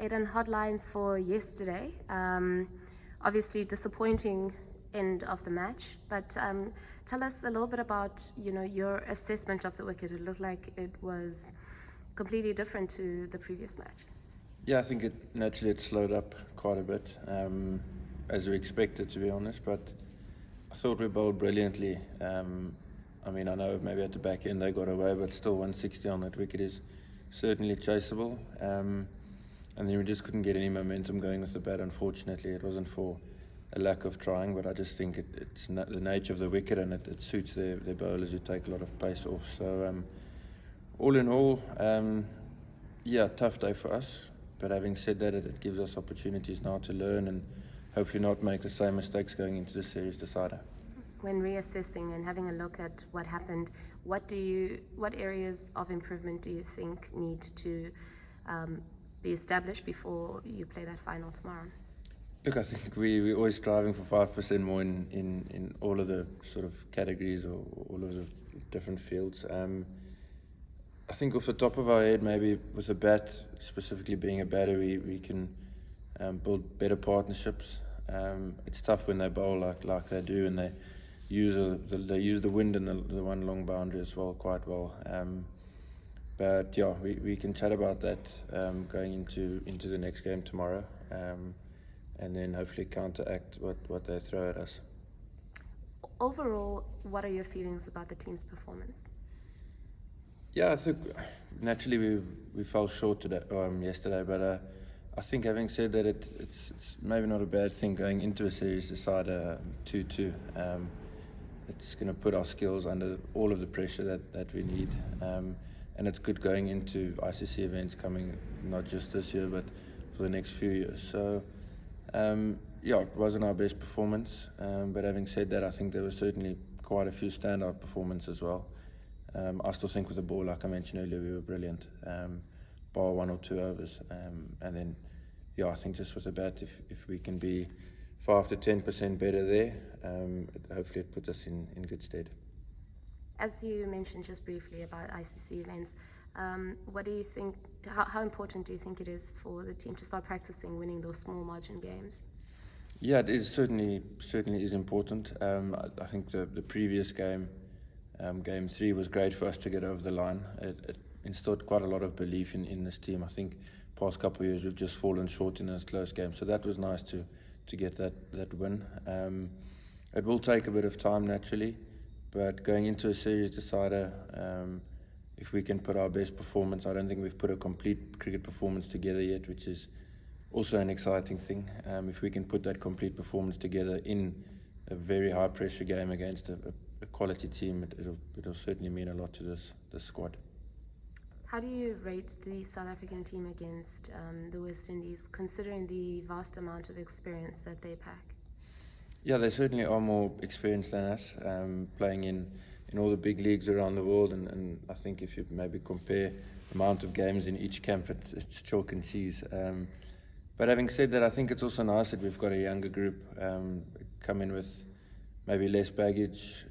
Aiden, headlines for yesterday. Obviously disappointing end of the match, but tell us a little bit about your assessment of the wicket. It looked like it was completely different to the previous match. Yeah, I think it slowed up quite a bit, as we expected, to be honest. But I thought we bowled brilliantly. I know maybe at the back end they got away, but still 160 on that wicket is certainly chaseable. And then we just couldn't get any momentum going with the bat, unfortunately. It wasn't for a lack of trying, but I just think it's the nature of the wicket, and it suits their bowlers who take a lot of pace off. So all in all, tough day for us. But having said that, it gives us opportunities now to learn and hopefully not make the same mistakes going into the series decider. When reassessing and having a look at what happened, what areas of improvement do you think need to be established before you play that final tomorrow? Look, I think we're always striving for 5% more in all of the sort of categories or all of the different fields. I think off the top of our head, maybe with a bat, specifically being a batter, we can build better partnerships. It's tough when they bowl like they do, and they use the wind and the one long boundary as well quite well. But yeah, we can chat about that going into the next game tomorrow, and then hopefully counteract what they throw at us. Overall, what are your feelings about the team's performance? Yeah, I think naturally we fell short yesterday, but I think having said that, it's maybe not a bad thing going into a series decider 2-2. It's going to put our skills under all of the pressure that we need, and it's good going into ICC events coming not just this year but for the next few years. So it wasn't our best performance, but having said that, I think there were certainly quite a few standout performances as well. I still think with the ball, like I mentioned earlier, we were brilliant, bar 1 or 2 overs, and then I think just with the bat, if we can be 5 to 10% better there, hopefully it puts us in good stead. As you mentioned just briefly about ICC events, what do you think? How important do you think it is for the team to start practicing winning those small margin games? Yeah, it is certainly is important. I think the previous game, Game 3, was great for us to get over the line. It instilled quite a lot of belief in this team. I think past couple of years we've just fallen short in those close games, so that was nice to get that win. It will take a bit of time naturally, but going into a series decider, if we can put our best performance, I don't think we've put a complete cricket performance together yet, which is also an exciting thing. If we can put that complete performance together in a very high pressure game against a quality team, it'll certainly mean a lot to this squad. How do you rate the South African team against the West Indies, considering the vast amount of experience that they pack? Yeah, they certainly are more experienced than us, playing in all the big leagues around the world, and I think if you maybe compare the amount of games in each camp, it's chalk and cheese. But having said that, I think it's also nice that we've got a younger group come in with maybe less baggage,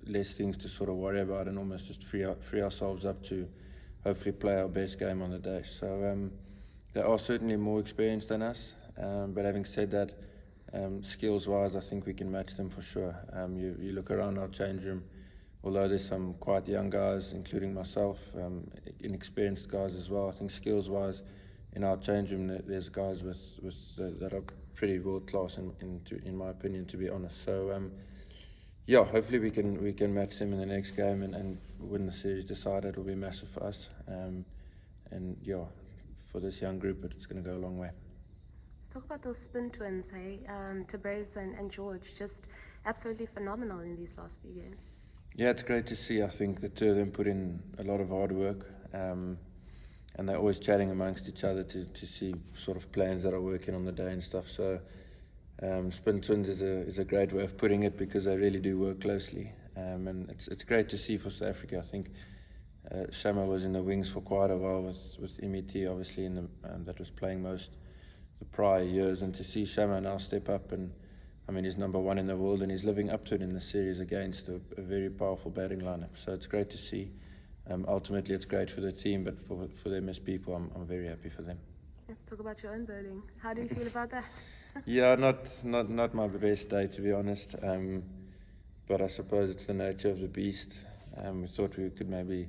less things to sort of worry about, and almost just free ourselves up to hopefully play our best game on the day. So they are certainly more experienced than us, but having said that, skills-wise, I think we can match them for sure. You look around our change room, although there's some quite young guys, including myself, inexperienced guys as well. I think skills-wise, in our change room, there's guys that are pretty world-class, in my opinion, to be honest. So hopefully we can match them in the next game and win the series decider. It will be massive for us, and for this young group, it's going to go a long way. Let's talk about those spin twins, hey? Tabrez and George, just absolutely phenomenal in these last few games. Yeah, it's great to see. I think the two of them put in a lot of hard work, and they're always chatting amongst each other to see sort of plans that are working on the day and stuff. So spin twins is a great way of putting it, because they really do work closely, and it's great to see for South Africa. I think Shama was in the wings for quite a while with MET, obviously, that was playing most the prior years, and to see Shama now step up, and I mean, he's number 1 in the world, and he's living up to it in the series against a very powerful batting lineup. So it's great to see. Ultimately, it's great for the team, but for them as people, I'm very happy for them. Let's talk about your own bowling. How do you feel about that? Yeah, not my best day, to be honest. But I suppose it's the nature of the beast. We thought we could maybe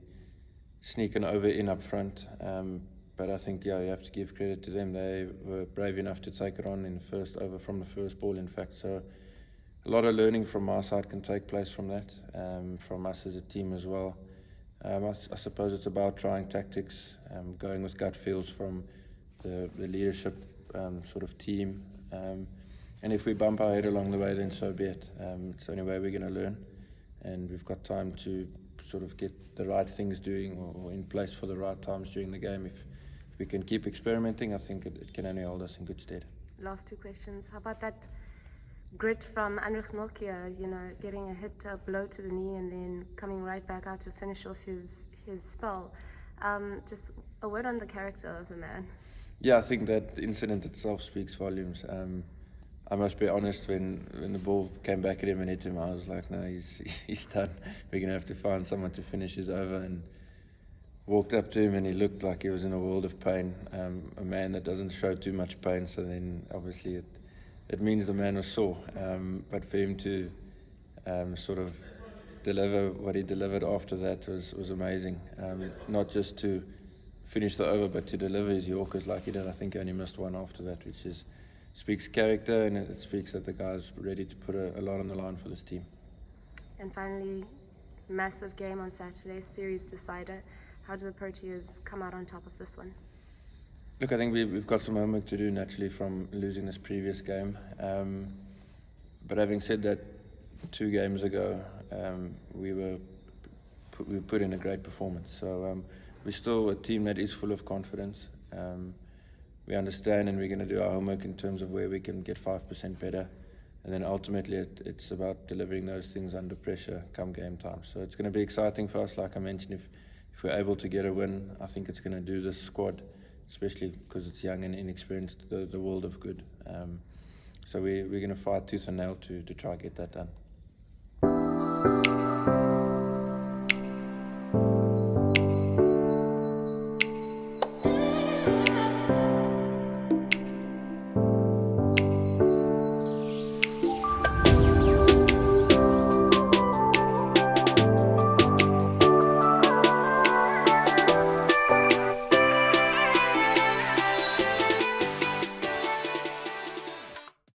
sneak an over in up front. But I think, yeah, you have to give credit to them. They were brave enough to take it on in the first over from the first ball, in fact. So a lot of learning from our side can take place from that, from us as a team as well. I suppose it's about trying tactics, going with gut feels from the leadership sort of team. And if we bump our head along the way, then so be it. It's the only way we're going to learn. And we've got time to sort of get the right things doing or in place for the right times during the game. If we can keep experimenting, I think it can only hold us in good stead. Last two questions. How about that grit from Anrich Nokia, getting a hit, a blow to the knee, and then coming right back out to finish off his spell? Just a word on the character of the man. Yeah, I think that incident itself speaks volumes. I must be honest, when the ball came back at him and hit him, I was like, no, he's done. We're going to have to find someone to finish his over. And walked up to him and he looked like he was in a world of pain. A man that doesn't show too much pain, so then obviously it means the man was sore. But for him to sort of deliver what he delivered after that was amazing. Not just to finish the over, but to deliver his Yorkers like he did. I think he only missed one after that, which speaks character, and it speaks that the guy's ready to put a lot on the line for this team. And finally, massive game on Saturday, series decider. How do the Proteas come out on top of this one? Look, I think we've got some homework to do naturally from losing this previous game. But having said that, 2 games ago, we put in a great performance. So we're still a team that is full of confidence. We understand, and we're going to do our homework in terms of where we can get 5% better. And then ultimately it's about delivering those things under pressure come game time. So it's going to be exciting for us, like I mentioned. If we're able to get a win, I think it's going to do this squad, especially because it's young and inexperienced, the world of good. So we're going to fight tooth and nail to try and get that done.